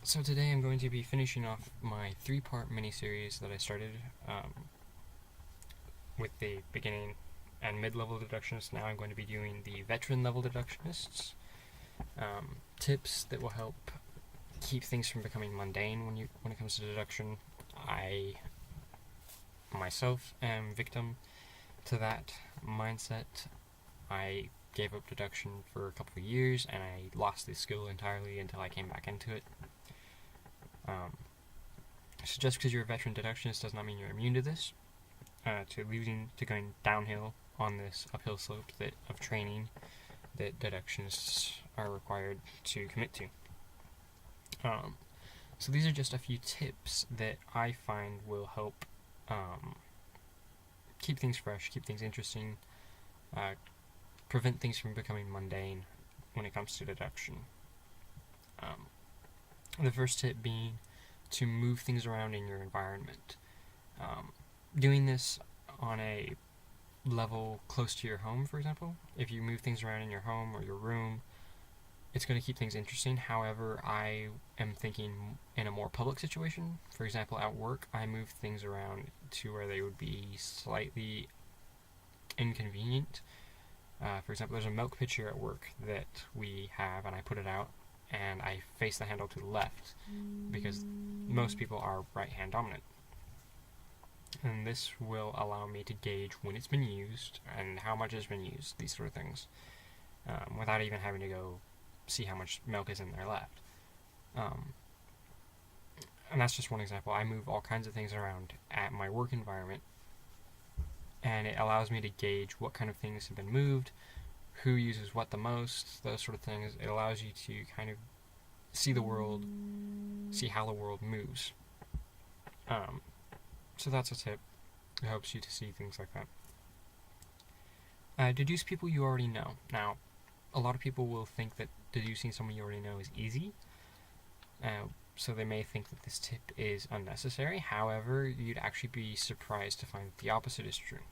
So today I'm going to be finishing off my three-part mini-series that I started with the beginning and mid-level deductionists. Now I'm going to be doing the veteran-level deductionists. Tips that will help keep things from becoming mundane when it comes to deduction. I myself am victim to that mindset. I gave up deduction for a couple of years and I lost the skill entirely until I came back into it. So just because you're a veteran deductionist does not mean you're immune to this, to going downhill on this uphill slope of training that deductionists are required to commit to. So these are just a few tips that I find will help keep things fresh, keep things interesting, prevent things from becoming mundane when it comes to deduction. The first tip being to move things around in your environment. Doing this on a level close to your home, for example, if you move things around in your home or your room, it's going to keep things interesting. However, I am thinking in a more public situation. For example, at work, I move things around to where they would be slightly inconvenient. For example, there's a milk pitcher at work that we have, and I put it out, and I face the handle to the left because most people are right-hand dominant. And this will allow me to gauge when it's been used and how much it's been used, these sort of things, without even having to go see how much milk is in there left. And that's just one example. I move all kinds of things around at my work environment, and it allows me to gauge what kind of things have been moved, who uses what the most, those sort of things. It allows you to kind of see the world, see how the world moves. So that's a tip. It helps you to see things like that. Deduce people you already know. Now, a lot of people will think that deducing someone you already know is easy, so they may think that this tip is unnecessary. However, you'd actually be surprised to find that the opposite is true.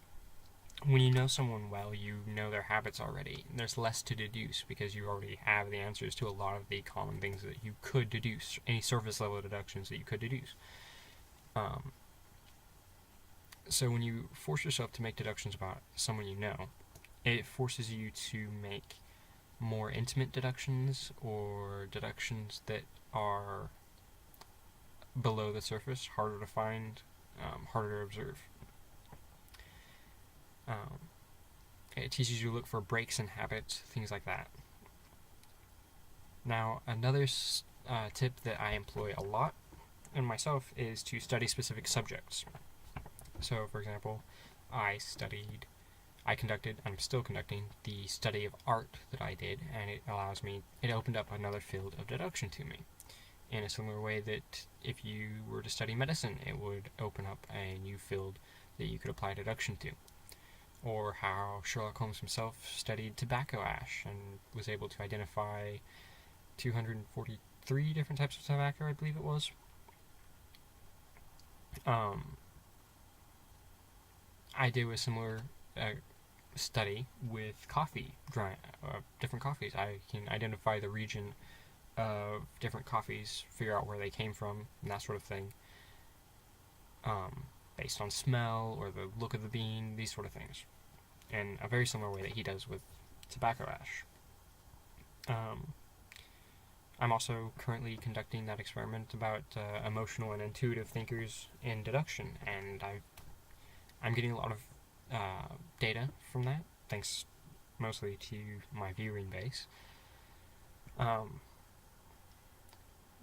When you know someone well, you know their habits already. There's less to deduce because you already have the answers to a lot of the common things that you could deduce, any surface level deductions that you could deduce. So when you force yourself to make deductions about someone you know, it forces you to make more intimate deductions or deductions that are below the surface, harder to find, harder to observe. It teaches you to look for breaks in habits, things like that. Now, another tip that I employ a lot in myself is to study specific subjects. So, for example, I conducted, I'm still conducting, the study of art that I did, and it opened up another field of deduction to me. In a similar way that if you were to study medicine, it would open up a new field that you could apply deduction to. Or how Sherlock Holmes himself studied tobacco ash and was able to identify 243 different types of tobacco, I believe it was. I did a similar study with coffee, different coffees. I can identify the region of different coffees, figure out where they came from, and that sort of thing, based on smell or the look of the bean, these sort of things, in a very similar way that he does with tobacco ash. I'm also currently conducting that experiment about emotional and intuitive thinkers in deduction, and I'm getting a lot of data from that, thanks mostly to my viewing base.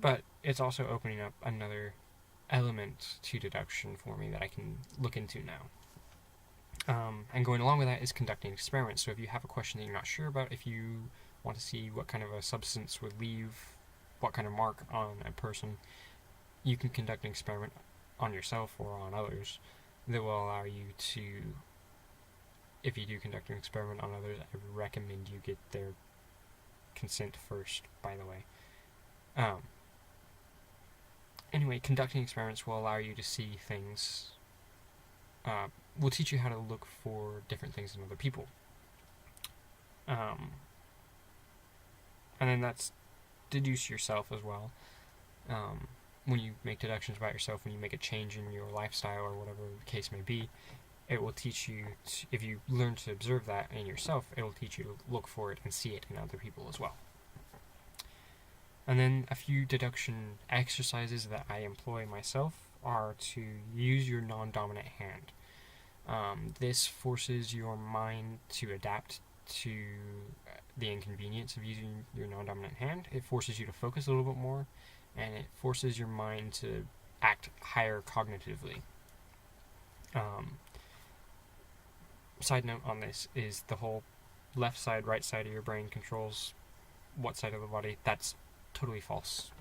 But it's also opening up another element to deduction for me that I can look into now. And going along with that is conducting experiments. So if you have a question that you're not sure about, if you want to see what kind of a substance would leave what kind of mark on a person, you can conduct an experiment on yourself or on others that will allow you to, if you do conduct an experiment on others, I recommend you get their consent first, by the way. Anyway, conducting experiments will allow you to see things, will teach you how to look for different things in other people. And then that's deduce yourself as well. when you make deductions about yourself, when you make a change in your lifestyle or whatever the case may be, it will teach you, if you learn to observe that in yourself, it will teach you to look for it and see it in other people as well. And then a few deduction exercises that I employ myself are to use your non-dominant hand. This forces your mind to adapt to the inconvenience of using your non-dominant hand. It forces you to focus a little bit more, and it forces your mind to act higher cognitively. Side note on this is the whole left side, right side of your brain controls what side of the body. That's totally false.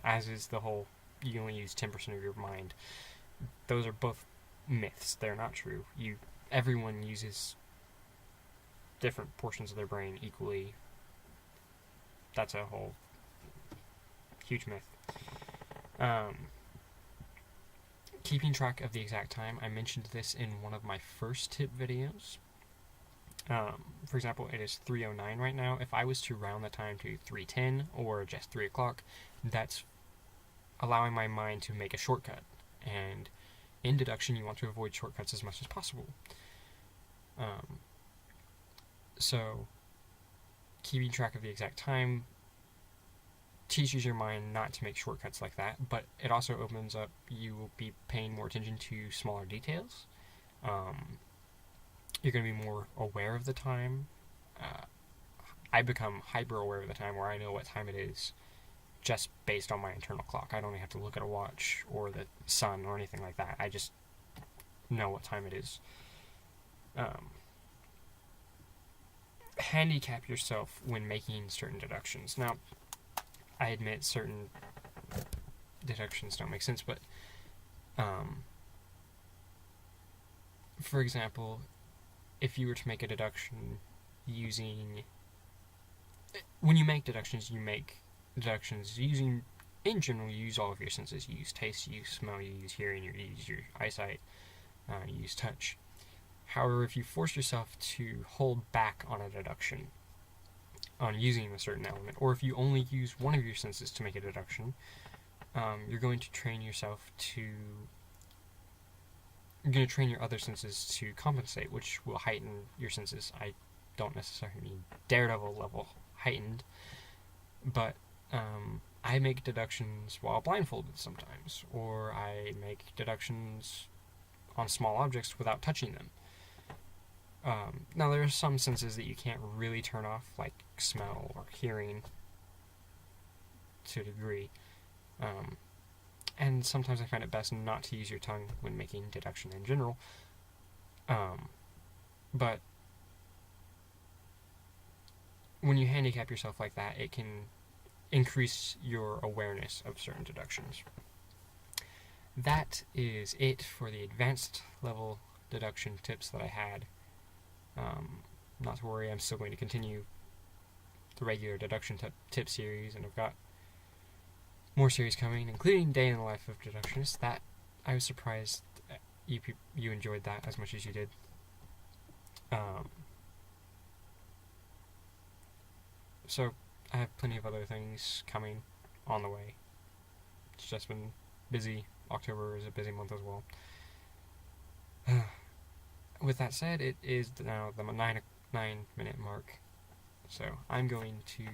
As is the whole, you only use 10% of your mind. Those are both myths. They're not true. Everyone uses different portions of their brain equally. That's a whole huge myth. Keeping track of the exact time. I mentioned this in one of my first tip videos. For example, it is 3:09 right now. If I was to round the time to 3:10 or just 3 o'clock, that's allowing my mind to make a shortcut. And in deduction, you want to avoid shortcuts as much as possible. So, keeping track of the exact time teaches your mind not to make shortcuts like that, but it also opens up, you will be paying more attention to smaller details. You're going to be more aware of the time. I become hyper aware of the time, where I know what time it is just based on my internal clock. I don't even have to look at a watch or the sun or anything like that. I just know what time it is. Handicap yourself when making certain deductions. Now, I admit certain deductions don't make sense, but for example, if you were to make a deduction when you make deductions using, in general, you use all of your senses. You use taste, you use smell, you use hearing, you use your eyesight, you use touch. However, if you force yourself to hold back on a deduction, on using a certain element, or if you only use one of your senses to make a deduction, you're going to train your other senses to compensate, which will heighten your senses. I don't necessarily mean Daredevil level heightened, but I make deductions while blindfolded sometimes, or I make deductions on small objects without touching them. Now, there are some senses that you can't really turn off, like smell or hearing, to a degree. And sometimes I find it best not to use your tongue when making deduction in general. But when you handicap yourself like that, it can increase your awareness of certain deductions. That is it for the advanced level deduction tips that I had. Not to worry, I'm still going to continue the regular deduction tip series, and I've got more series coming, including Day in the Life of Deductionists. That, I was surprised you enjoyed that as much as you did. So, I have plenty of other things coming on the way. It's just been busy. October is a busy month as well. With that said, it is now the 9-minute mark, so I'm going to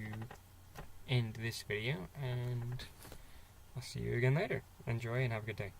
end this video, and I'll see you again later. Enjoy and have a good day.